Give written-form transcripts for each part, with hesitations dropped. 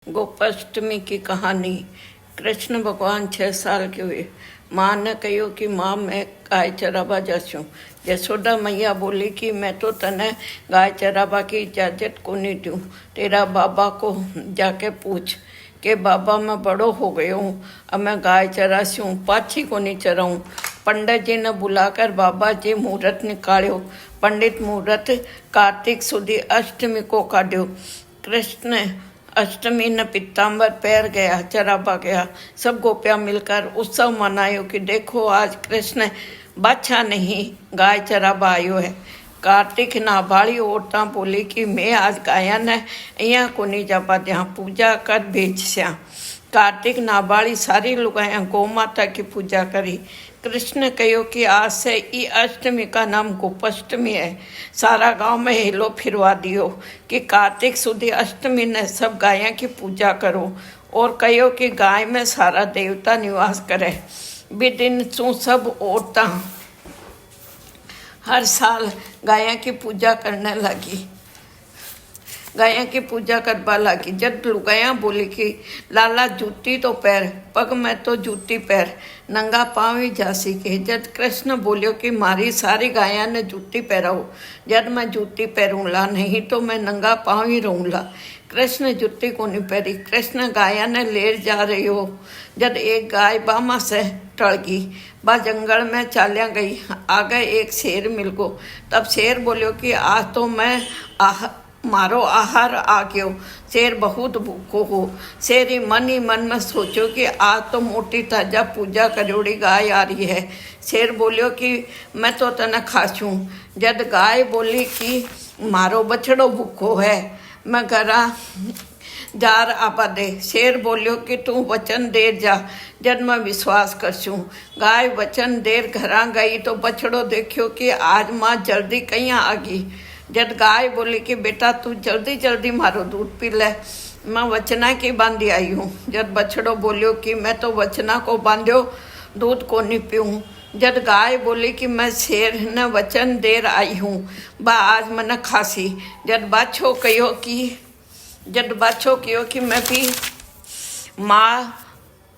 गोपाष्टमी की कहानी। कृष्ण भगवान 6 साल के हुए। माँ ने कहो कि माँ मैं गाय चराबा जासूँ। यशोदा मैया बोली कि मैं तो तने गाय चराबा की इजाजत को नहीं दूँ। तेरा बाबा को जाके पूछ कि बाबा मैं बड़ो हो गयो हूँ, अब मैं गाय चरासूँ पाछी को नहीं चराऊँ। पंडित जी ने बुलाकर बाबा जी मुहूर्त निकाल्यो। पंडित मुहूर्त कार्तिक सुधी अष्टमी को काढ़्यो। कृष्ण अष्टमी न पीताम्बर पैर गया, चराबा गया। सब गोपियाँ मिलकर उत्सव मनायो कि देखो आज कृष्ण बाछा नहीं गाय चराबा आयो है। कार्तिक नाबाड़ी औरतां बोली कि मैं आज गाया ने अहियाँ को नहीं जापा जहाँ पूजा कर भेज स्या। कार्तिक नाबाड़ी सारी लुगायाँ गौ माता की पूजा करी। कृष्ण कहो कि आज से ई अष्टमी का नाम गोपाष्टमी है। सारा गांव में हेलो फिरवा दियो कि कार्तिक सुधी अष्टमी ने सब गायों की पूजा करो और कहो कि गाय में सारा देवता निवास करे। भी दिन सु सब औरतां हर साल गायों की पूजा करने लगी, गायों की पूजा करवा लगी। जब लुगायाँ बोली कि लाला जूती तो पैर, पग में तो जूती पैर, नंगा पाँव ही जासी के। जब कृष्ण बोलियो कि मारी सारी गायाँ ने जूती पहराओ, जब मैं जूती पहरूँला नहीं तो मैं नंगा पाँव ही रहूँला। कृष्ण जूती को नहीं पहरी। कृष्ण गाया ने लेर जा रही हो। जब एक गाय बामा से टल गई, बा जंगल में चालिया गई। आगे एक शेर मिल गो। तब शेर बोलियो कि आज तो मैं मारो आहार आ गयो। शेर बहुत भूखो हो। शेर ही मन में सोचो कि आज तो मोटी ताजा पूजा करोड़ी गाय आ रही है। शेर बोलियो कि मैं तो तने खासूँ। जब गाय बोली कि मारो बछड़ो भूखो है, मैं घरा जार आपा दे। शेर बोलियो कि तू वचन देर जा, जब मैं विश्वास करसूँ। गाय वचन देर घरा गई तो बछड़ो देखियो कि आज माँ जल्दी कहीं आ गई। जब गाय बोली कि बेटा तू जल्दी जल्दी मारो दूध पी ले, मैं वचना की बांधी आई हूँ। जब बछड़ो बोलियो कि मैं तो वचना को बांध्यो दूध को नहीं पीऊँ। जब गाय बोली कि मैं शेर न वचन देर आई हूँ, बा आज मन खासी। जब बाछो कहो कि मैं भी माँ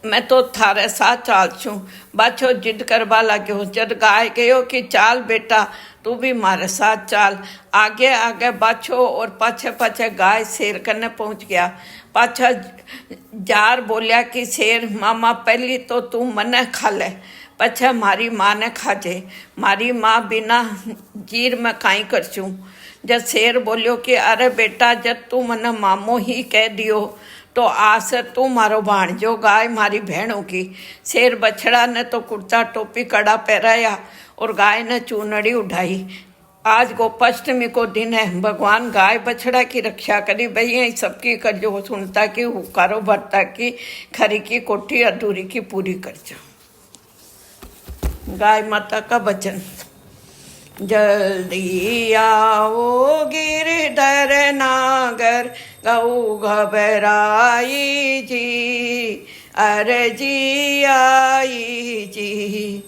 मैं तो थारे साथ चाल छूँ। बाछो जिद करवा लाग्यो। जब गाय कहो कि चाल बेटा तू भी मारे साथ चाल। आगे आगे बाछो और पाछे पाछे गाय शेर कने पहुँच गया। पाछा जार बोलिया कि शेर मामा पहली तो तू मने खा ले, पछे मारी माँ ने खाजे। मारी माँ बिना जीर में काई करछूँ। जब शेर बोलियो कि अरे बेटा जब तू मने मामो ही कह दियो तो आज से तू मारो भाणजो गाय मारी बहन होगी। शेर बछड़ा ने तो कुर्ता टोपी कड़ा पहराया और गाय ने चूनड़ी उठाई। आज गोपाष्टमी को दिन है। भगवान गाय बछड़ा की रक्षा करी। भैया सबकी कर जो सुनता की हुकारो भरता की खरी की कोठी अधूरी की पूरी कर जो। गाय माता का वचन। जल्दी आओ गिरधर नागर गऊ घबराई जी, अर्जी आई जी,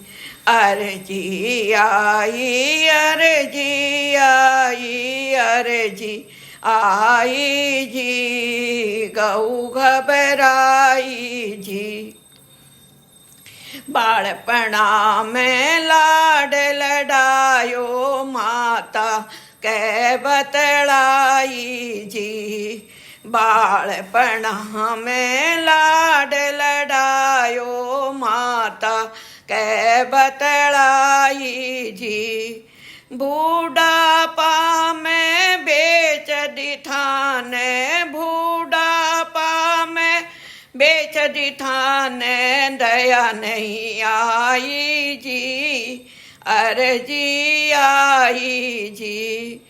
अर्जी आई, अर्जी आई, अर्जी आई जी, गऊ घबराई जी। बालपणा में लाड लडायो माता कै बतलाई जी, बालपणा में लाड लडायो माता कै बतलाई जी। बूढ़ापा में बेच दी थाने, बूढ़ापा में बेच दी थाने, दया नहीं आई जी, अर्जी आई जी।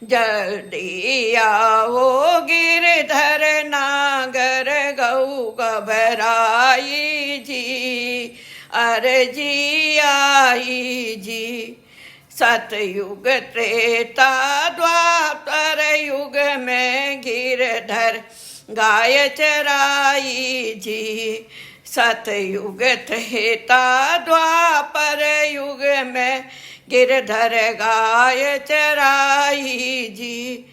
जल्दी आओ गिरधर नागर गऊ घबराई जी, अर्जी आई जी। सतयुग त्रेता द्वापर युग में गिरधर गाय चराई जी। सतयुग त्रेता द्वापर युग में गिरधर गाय चराई जी।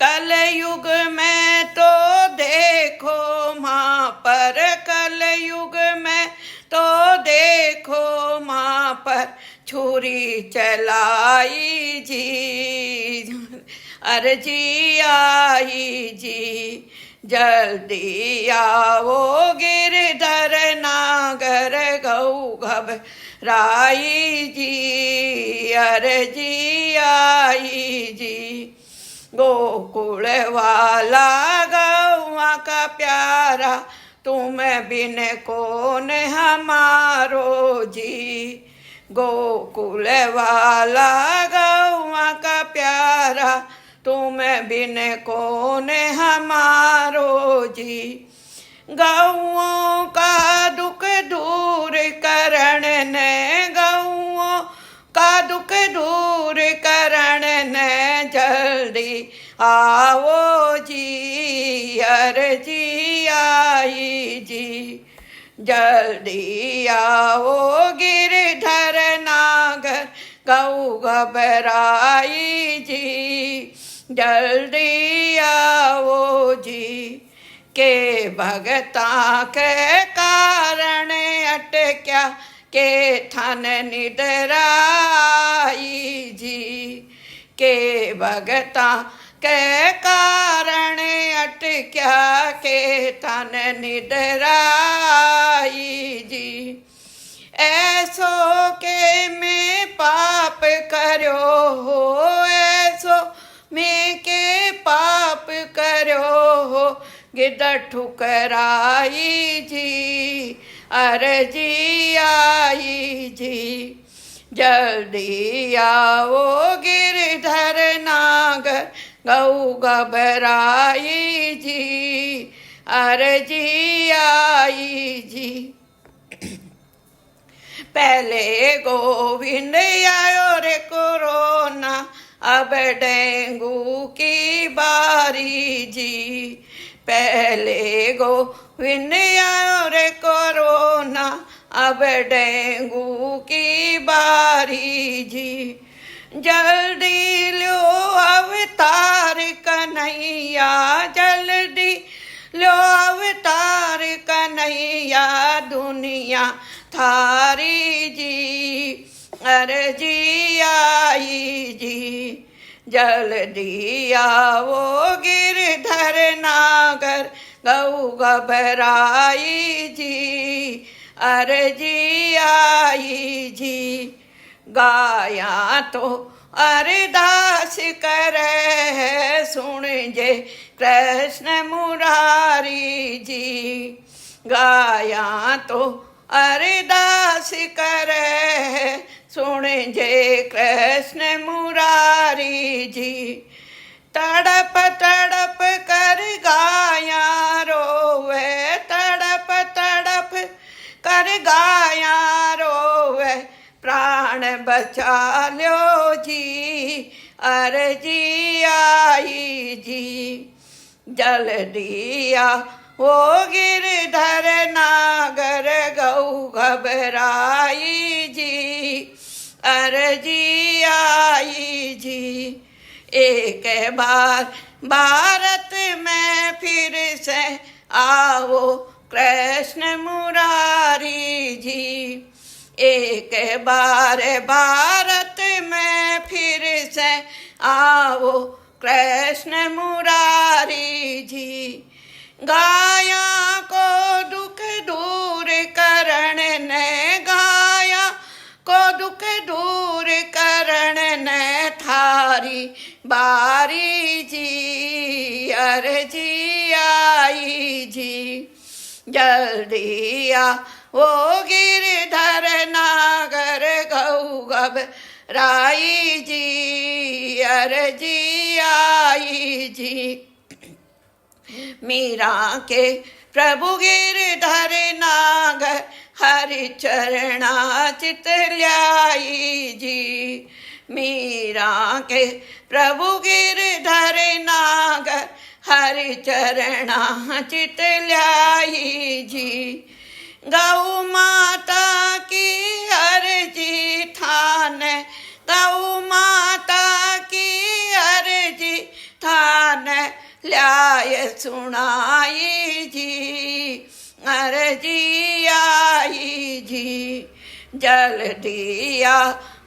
कल युग में तो देखो माँ पर, कल युग में तो देखो माँ पर छुरी चलाई जी, अर्जी आई जी। जल्दी आओ गिरधर नागर गौ घबराई जी, अर्जी आई जी। गोकुल वाला गौआ का प्यारा, तुम बिन कौन हमारो जी। गोकुल वाला गौआ का प्यारा, तुम बिन कौन हमारो जी। गौओं का दुख दूर करण ने, गौओं का दुख दूर करण ने जल्दी आओ जी, अर्जी आई जी। जल्दी आओ गिरधर नागर गौ घबराई जी, जल्दी आओ जी। के भगता के कारण अटक्या के थन निद्राई जी, के भगता के कारण अटक्या के थन निद्राई जी। ऐसो के में पाप करो हो, ऐसो में के पाप करो हो, गिद्ध ठुकराई जी, अर्जी आई जी। जल्दी आओ गिरधर नागर गौ घबराई जी, अर्जी आई जी। पहले गोविंद आयो रे कोरोना, अब डेंगू की बारी जी। पहले गोविंद आयो रे कोरोना, अब डेंगू की बारी जी। जल्दी लो अवतार कन्हैया, जल्दी लो अवतार कन्हैया, दुनिया थारी जी, अर्जी आई जी। जल्दी आओ गिरधर नागर गौ घबराई जी, अर्जी आई जी। गाया तो अरदास करे, सुन जे कृष्ण मुरारी जी। गाया तो अरदास करे, सुन जे कृष्ण मुरारी जी। तड़प तड़प कर गाया रोवे, तड़प तड़प कर गाया रोवे, प्राण बचा लो जी, अर्जी आई जी। जल्दी आओ गिरधर नागर गौ घबराई जी, अर्जी आई जी। एक बार भारत में फिर से आओ कृष्ण मुरारी जी। एक बार भारत में फिर से आओ कृष्ण मुरारी जी। गाया को दुख दूर करण ने, गाया को दुख दूर करण ने थारी बारी जी, अर्जी आई जी। जल्दी आओ गिरधर नागर गौ घबराई जी, अर्जी आई जी। मीरा के प्रभु गिरधर नागर हरि चरणा चित ल्याई जी। मीरा के प्रभु गिरधर नागर हरि चरणा चित ल्याई जी। गौ माता की अर्जी थाने, गौ माता की अर्जी थाने आए सुनाई जी, अर्जी आई जी। जल दिया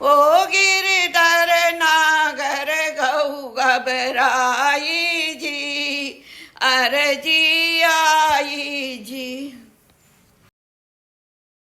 ओ गिरधर नागर गऊ घबराई जी, अर्जी आई जी।